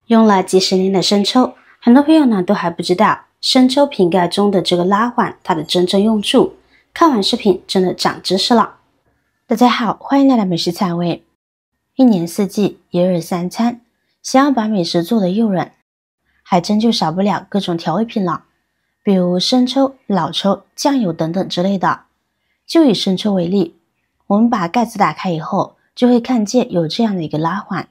用了几十年的生抽，很多朋友呢都还不知道生抽瓶盖中的这个拉环它的真正用处。看完视频真的长知识了。大家好，欢迎来到美食采味。一年四季，一日三餐，想要把美食做得诱人，还真就少不了各种调味品了，比如生抽、老抽、酱油等等之类的。就以生抽为例，我们把盖子打开以后，就会看见有这样的一个拉环。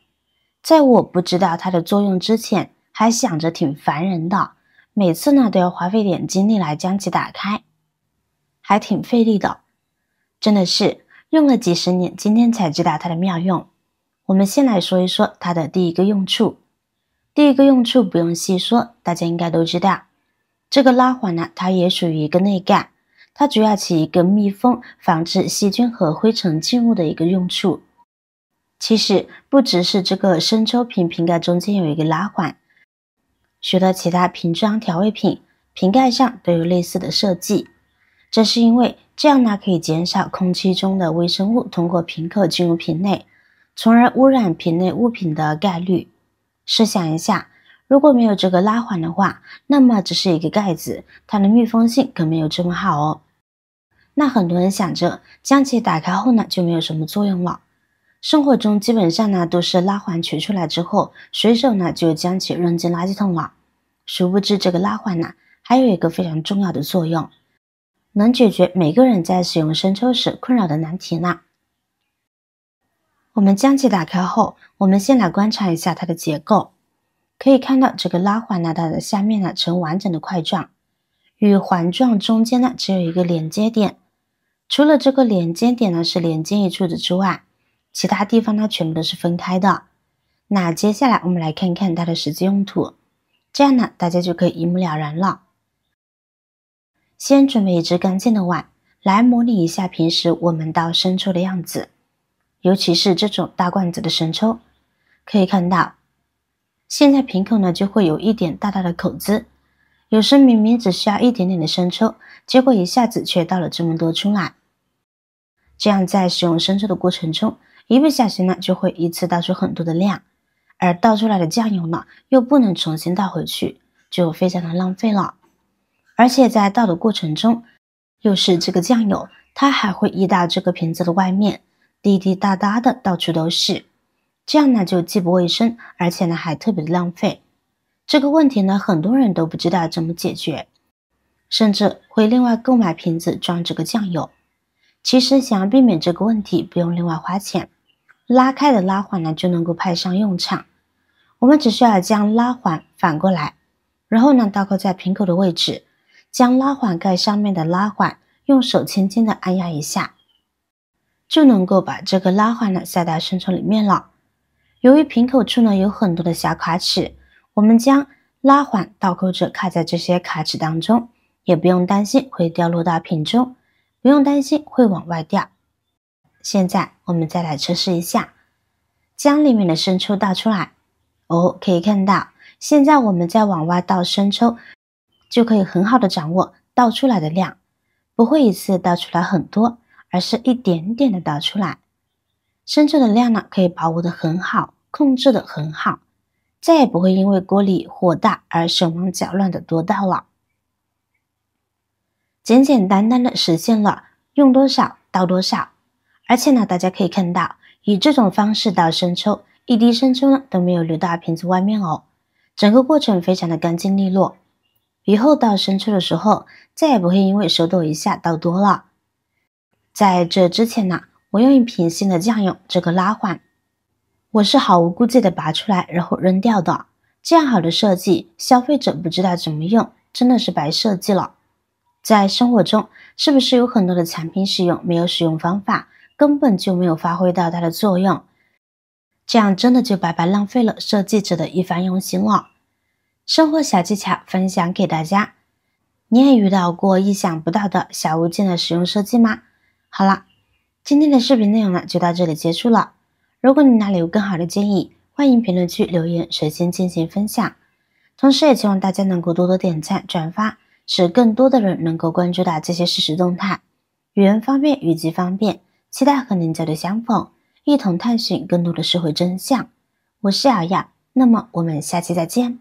在我不知道它的作用之前，还想着挺烦人的，每次呢都要花费点精力来将其打开，还挺费力的。真的是用了几十年，今天才知道它的妙用。我们先来说一说它的第一个用处。第一个用处不用细说，大家应该都知道。这个拉环呢，它也属于一个内盖，它主要起一个密封、防止细菌和灰尘进入的一个用处。其实不只是这个生抽瓶瓶盖中间有一个拉环，许多其他瓶装调味品瓶盖上都有类似的设计。这是因为这样呢，可以减少空气中的微生物通过瓶口进入瓶内，从而污染瓶内物品的概率。试想一下，如果没有这个拉环的话，那么只是一个盖子，它的密封性可没有这么好哦。那很多人想着将其打开后呢，就没有什么作用了。生活中基本上呢都是拉环取出来之后，随手呢就将其扔进垃圾桶了。殊不知这个拉环呢还有一个非常重要的作用，能解决每个人在使用生抽时困扰的难题呢。我们将其打开后，我们先来观察一下它的结构。可以看到这个拉环呢，它的下面呢呈完整的块状，与环状中间呢只有一个连接点。除了这个连接点呢是连接一处的之外，其他地方呢全部都是分开的。那接下来我们来看看它的实际用途，这样呢大家就可以一目了然了。先准备一只干净的碗，来模拟一下平时我们倒生抽的样子，尤其是这种大罐子的生抽。可以看到现在瓶口呢就会有一点大大的口子，有时明明只需要一点点的生抽，结果一下子却倒了这么多出来。这样在使用生抽的过程中，一不小心呢就会一次倒出很多的量，而倒出来的酱油呢又不能重新倒回去，就非常的浪费了。而且在倒的过程中，又是这个酱油它还会溢到这个瓶子的外面，滴滴答答的到处都是，这样呢就既不卫生，而且呢还特别的浪费。这个问题呢很多人都不知道怎么解决，甚至会另外购买瓶子装这个酱油。其实想要避免这个问题，不用另外花钱，拉开的拉环呢就能够派上用场。我们只需要将拉环反过来，然后呢倒扣在瓶口的位置，将拉环盖上面的拉环用手轻轻的按压一下，就能够把这个拉环呢塞到生抽里面了。由于瓶口处呢有很多的小卡齿，我们将拉环倒扣着卡在这些卡齿当中，也不用担心会掉落到瓶中，不用担心会往外掉。现在我们再来测试一下，将里面的生抽倒出来。可以看到现在我们在往外倒生抽，就可以很好的掌握倒出来的量，不会一次倒出来很多，而是一点点的倒出来。生抽的量呢可以把握得很好，控制得很好，再也不会因为锅里火大而手忙脚乱的多倒了。简简单单的实现了用多少倒多少，而且呢大家可以看到，以这种方式倒生抽，一滴生抽呢都没有流到瓶子外面哦，整个过程非常的干净利落。以后倒生抽的时候，再也不会因为手抖一下倒多了。在这之前呢，我用一瓶新的酱油这个拉环，我是毫无顾忌的拔出来然后扔掉的。这样好的设计，消费者不知道怎么用，真的是白设计了。在生活中，是不是有很多的产品使用没有使用方法，根本就没有发挥到它的作用？这样真的就白白浪费了设计者的一番用心了。生活小技巧分享给大家，你也遇到过意想不到的小物件的使用设计吗？好了，今天的视频内容呢就到这里结束了。如果你哪里有更好的建议，欢迎评论区留言，随先进行分享。同时也希望大家能够多多点赞转发，使更多的人能够关注到这些实时动态。语言方便，语句方便，期待和您交流相逢，一同探寻更多的社会真相。我是瑶瑶，那么我们下期再见。